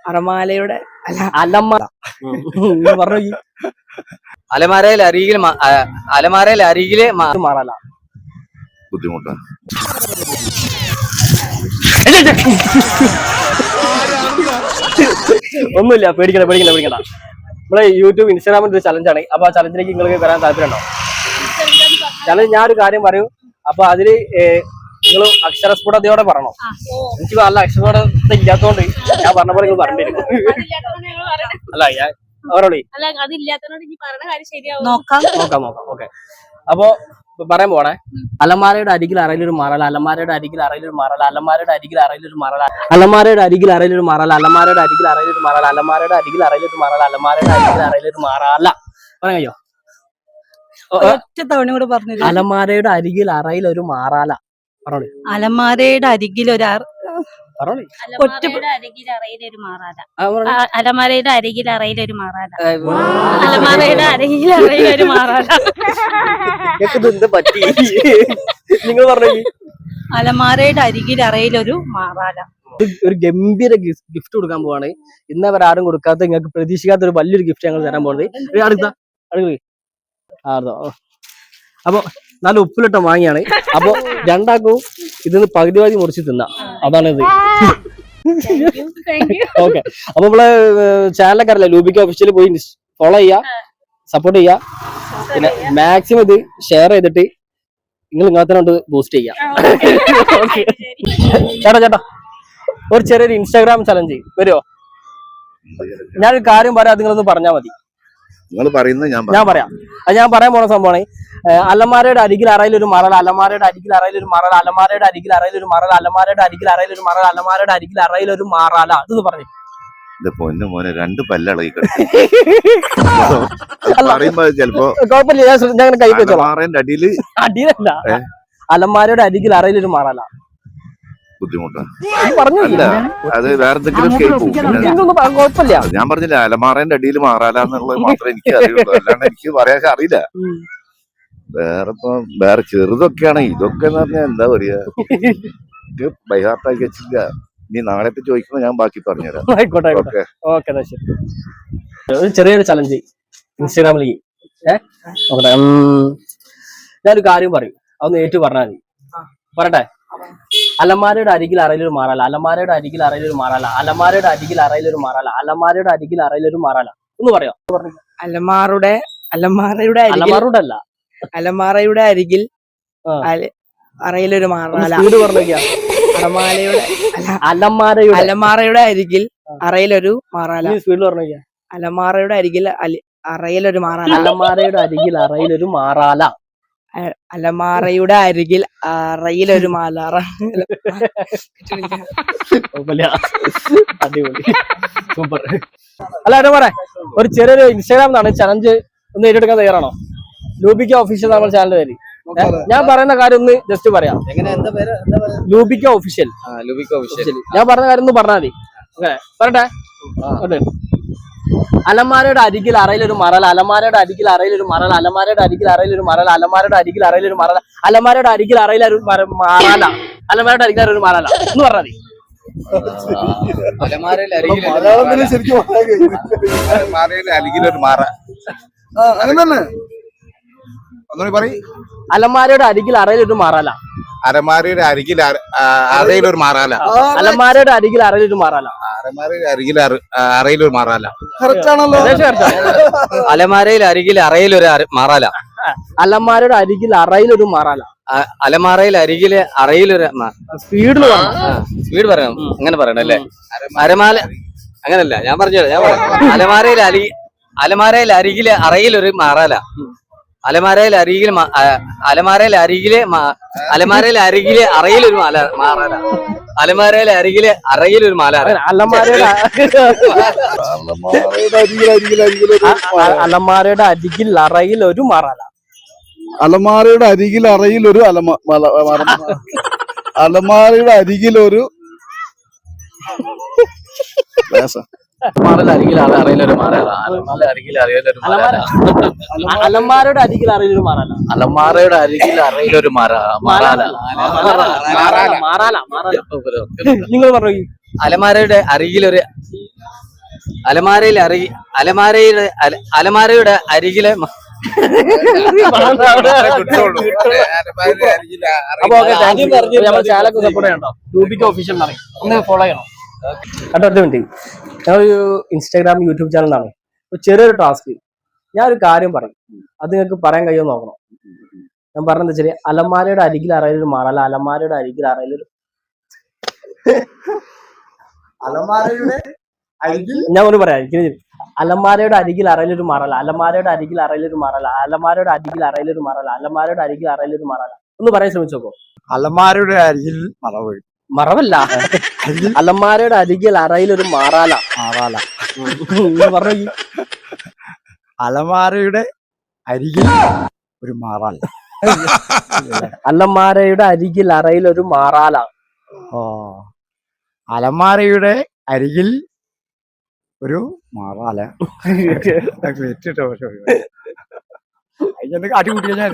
അറമാലയുടെ പറഞ്ഞു അലമാരയിൽ അരികിലെ മാറാല. ബുദ്ധിമുട്ടാ. ഒന്നുമില്ല, പേടിക്കണ്ട. നമ്മളെ യൂട്യൂബ് ഇൻസ്റ്റാഗ്രാമിൽ ഒരു ചലഞ്ചാണ്. അപ്പൊ ആ ചലഞ്ചിലേക്ക് നിങ്ങൾക്ക് വരാൻ താല്പര്യമുണ്ടോ? ചലഞ്ച് ഞാനൊരു കാര്യം പറയും, അപ്പൊ അതില് നിങ്ങൾ അക്ഷരസ്ഫുടതയോടെ പറയണം. എനിക്ക് നല്ല അക്ഷരസ്ഫുടത ഇല്ലാത്തോണ്ട് ഞാൻ പറഞ്ഞ പോലെ നിങ്ങൾ പറഞ്ഞിരുന്നു. അല്ല ഞാൻ അവരോട് നോക്കാം. ഓക്കെ, അപ്പൊ പറയാൻ പോണേ. അലമാരയുടെ അരികിൽ അറയിലൊരു മാറാല, അലമാരയുടെ അരികിൽ അറയിലൊരു മാറാല, അലമാരയുടെ അരികിൽ അറയിലൊരു മാറാല, അലമാരയുടെ അരികിൽ അറയിലൊരു മാറാല, അലമാരയുടെ അരികിൽ അറയിലൊരു മാറാല, അലമാരയുടെ അരികിൽ അറയിലൊരു മാറാല, അലമാരയുടെ അരികിൽ അറയിലൊരു മാറാല. പറയാൻ കഴിയോ? തവണ കൂടെ പറഞ്ഞു. അലമാരയുടെ അരികിൽ അറയിലൊരു മാറാല. പറഞ്ഞോളി. അലമാരയുടെ അരികിൽ ഒരു അലമാരയുടെ അരികിൽ അറയിലൊരു മാറാല, അലമാരയുടെ അരികിൽ അറയിലൊരു മാറാല, അലമാരയുടെ അരികിൽ അറയിലൊരു മാറാല. എന്ത് പറ്റി? നിങ്ങൾ പറഞ്ഞു. അലമാരയുടെ അരികിൽ അറയിലൊരു മാറാല. ഒരു ഗംഭീര ഗിഫ്റ്റ് കൊടുക്കാൻ പോവാണ്. ഇന്നവർ ആരും കൊടുക്കാത്ത, നിങ്ങൾക്ക് പ്രതീക്ഷിക്കാത്ത ഒരു വലിയൊരു ഗിഫ്റ്റ് ഞങ്ങൾ തരാൻ പോകുന്നത്. അപ്പൊ നല്ല ഉപ്പിലിട്ട മാങ്ങയാണ്. അപ്പൊ രണ്ടാക്കും ഇതിന്ന് പകുതി മുറിച്ച് തിന്നാം. അതാണ് ഇത്. ഓക്കെ, അപ്പൊ നമ്മളെ ചാനലൊക്കെ അറിയില്ല, ലൂബിക്ക ഒഫീഷ്യലി പോയി ഫോളോ ചെയ്യാ, സപ്പോർട്ട് ചെയ്യാ, പിന്നെ മാക്സിമം ഇത് ഷെയർ ചെയ്തിട്ട് നിങ്ങൾ ഇങ്ങനത്തെ ബൂസ്റ്റ് ചെയ്യാം. ചേട്ടാ ഒരു ചെറിയൊരു ഇൻസ്റ്റാഗ്രാം ചലഞ്ച് വരുമോ? ഞാനൊരു കാര്യം പറയാം, നിങ്ങളൊന്ന് പറഞ്ഞാൽ മതി. നിങ്ങൾ പറയുന്നത് ഞാൻ പറയാം. അത് ഞാൻ പറയാൻ പോണ സംഭവമാണ്. അലമാരയുടെ അരികിൽ അറയിലൊരു മറല, അലമാരയുടെ അരികിൽ അറയിലൊരു മറല, അലമാരയുടെ അരികിൽ അറയിലൊരു മറല, അലമാരയുടെ അരികിൽ അറയിലൊരു മറല, അലമാരയുടെ അരികിൽ അറയിലൊരു മാറാല. ഇതൊന്ന് പറഞ്ഞു. പൊന്നു മോനെ, രണ്ട് പല്ലളകി പറയുമ്പോ ചിലപ്പോ കുഴപ്പമില്ല, ഞാൻ കൈ വെച്ചോളാം. അടിയിലല്ല, അലമാരയുടെ അരികിൽ അറയിലൊരു മാറാല. ബുദ്ധിമുട്ടാണ്. പറഞ്ഞില്ല, അത് വേറെ എന്തെങ്കിലും കുഴപ്പമില്ല. ഞാൻ പറഞ്ഞില്ല, അലമാറേന്റെ അടിയിൽ മാറാല എന്നുള്ളത് മാത്രമേ എനിക്ക് അറിയുള്ളൂ, അല്ലാണ്ട് എനിക്ക് പറയാൻ അറിയില്ല. വേറെ ചെറുതൊക്കെയാണ്. ഇതൊക്കെ എന്ന് പറഞ്ഞാൽ എന്താ പറയാ, ബൈഹാർട്ടാക്കി വെച്ചില്ല. നീ നാളെ ചോദിക്കുമ്പോ ഞാൻ ബാക്കി പറഞ്ഞുതരാം. ആയിക്കോട്ടെ. ഒരു ചെറിയൊരു ചലഞ്ച് ഇൻസ്റ്റാഗ്രാമിലേക്ക് നോക്കട്ടെ. ഞാനൊരു കാര്യം പറയും, അതൊന്ന് ഏറ്റു പറഞ്ഞാൽ മതി. പറയട്ടെ. അലമാരയുടെ അരികിൽ അറയിലൊരു മാറാല, അലമാരയുടെ അരികിൽ അറയിലൊരു മാറാല, അലമാരയുടെ അരികിൽ അറയിലൊരു മാറാല, അലമാരയുടെ അരികിൽ അറയിലൊരു മാറാല. ഒന്ന് പറയാം. അലമാരയുടെ അരികിൽ അറയിലൊരു മാറാല. അലമാരയുടെ അരികിൽ അറയിലൊരു മാറാല. സ്പീഡിൽ പറഞ്ഞ. അലമാരയുടെ അരികിൽ അറയിലൊരു മാറാല. അലമാരയുടെ അരികിൽ അറയിലൊരു മാറാല. അലമാരയുടെ അരികിൽ അറയിലൊരു മാലാറ. അടിപൊളി, സൂപ്പർ. അല്ല ഏട്ടാ പറയാ, ഒരു ചെറിയൊരു ഇൻസ്റ്റാഗ്രാമിലാണ് ചലഞ്ച്. ഒന്ന് ഏറ്റെടുക്കാൻ തയ്യാറാണോ? ലൂബിക്ക ഒഫീഷ്യൽ നമ്മുടെ ചാനലിന്റെ പേര്. ഞാൻ പറയുന്ന കാര്യം ഒന്ന് ജസ്റ്റ് പറയാം. ലൂബിക്ക ഒഫീഷ്യൽ. ഞാൻ പറയുന്ന കാര്യം ഒന്ന് പറഞ്ഞാൽ മതി. പറയട്ടെ. അലമാരയുടെ അരികിൽ അറയിലൊരു മറല, അലമാരയുടെ അരികിൽ അറയിലൊരു മറല, അലമാരയുടെ അരികിൽ അറയിലൊരു മറല, അലമാരയുടെ അരികിൽ അറയിലൊരു മറല, അലമാരയുടെ അരികിൽ അറയിലൊരു മാറാല, അലമാരയുടെ അരികിൽ ഒരു മാറാല. എന്ന് പറഞ്ഞാൽ മതി. അലമാരയുടെ അരികിലൊരു മാറ. അലമാരയുടെ അരികിൽ അറയിലൊരു മാറാല, അലമാരയുടെ അരികിൽ അറയിലൊരു മാറാല, അലമാരയുടെ അരികിൽ അറയിലൊരു മാറാല, അലമാരയുടെ അരികിൽ അറയിലൊരു മാറാല. അലമാരയിൽ അരികിൽ അറയിലൊരു മാറാല, അലമാരയുടെ അരികിൽ അറയിലൊരു മാറാല, അലമാരയിൽ അരികില് അറയിലൊരു. സ്പീഡ് പറയാം. അങ്ങനെ പറയണം അല്ലേ? അരമാല അങ്ങനല്ല, ഞാൻ പറയാം. അലമാരയിൽ അരികില് അറയിലൊരു മാറാല, അലമാരയിൽ അരികില് അറയിലൊരു മാറാല, അലമാരയിൽ അരികില് അറയിലൊരു മാലാല. അലമാരയുടെ അരികിൽ അറയിലൊരു മാറാല, അലമാരയുടെ അരികിൽ അറയിലൊരു അലമാരയുടെ അരികിലൊരു അരികിൽ അറയിലൊരു മാറാല, അരികിൽ അറയിലൊരു മാറാല, അലമാരയുടെ അരികിൽ അറയിലൊരു മാറാല, അലമാരയുടെ അരികിൽ അറയിലൊരു മാറാല. നിങ്ങൾ പറഞ്ഞു. അലമാരയുടെ അരികിലൊരു അലമാരയുടെ അരികിലെ അപ്പൊ ഓക്കെ, താങ്ക് യു. നമ്മുടെ ചാനലൊക്കെ സപ്പോർട്ട് ചെയ്യണ്ടോ? രൂപിക ഒഫീഷ്യൽ എന്നാണ്, ഒന്ന് ഫോളോ ചെയ്യണം കേട്ടോ. ഒറ്റ മിനിറ്റ്, ഞാനൊരു ഇൻസ്റ്റാഗ്രാം യൂട്യൂബ് ചാനലാണ്. ചെറിയൊരു ടാസ്ക്, ഞാൻ ഒരു കാര്യം പറയും, അത് നിങ്ങൾക്ക് പറയാൻ കഴിയുമോ നോക്കണം. ഞാൻ പറഞ്ഞെന്താ വെച്ചാല്, അലമാരയുടെ അരികിൽ അറയിലൊരു മാറാല, അലമാരയുടെ അരികിൽ അറയിലൊരു ഞാൻ ഒന്ന് പറയാം. അലമാരയുടെ അരികിൽ അറയിലൊരു മാറാല, അലമാരയുടെ അരികിൽ അറയിലൊരു മാറാല, അലമാരയുടെ അരികിൽ അറയിലൊരു മാറാല, അലമാരയുടെ അരികിൽ അറയിലൊരു മാറാല. ഒന്ന് പറയാൻ ശ്രമിച്ചോക്കോ. അലമാരയുടെ അരികിൽ മറവ്. മറവല്ല, അലമാരയുടെ അരികിൽ അറയിലൊരു മാറാല. പറഞ്ഞു. അലമാരയുടെ അരികിൽ ഒരു മാറാല. അലമാരയുടെ അരികിൽ അറയിലൊരു മാറാല. ഓ, അലമാരയുടെ അരികിൽ ഒരു മാറാല. വെച്ചിട്ടോ, പക്ഷെ അടികൂട്ടിയാൽ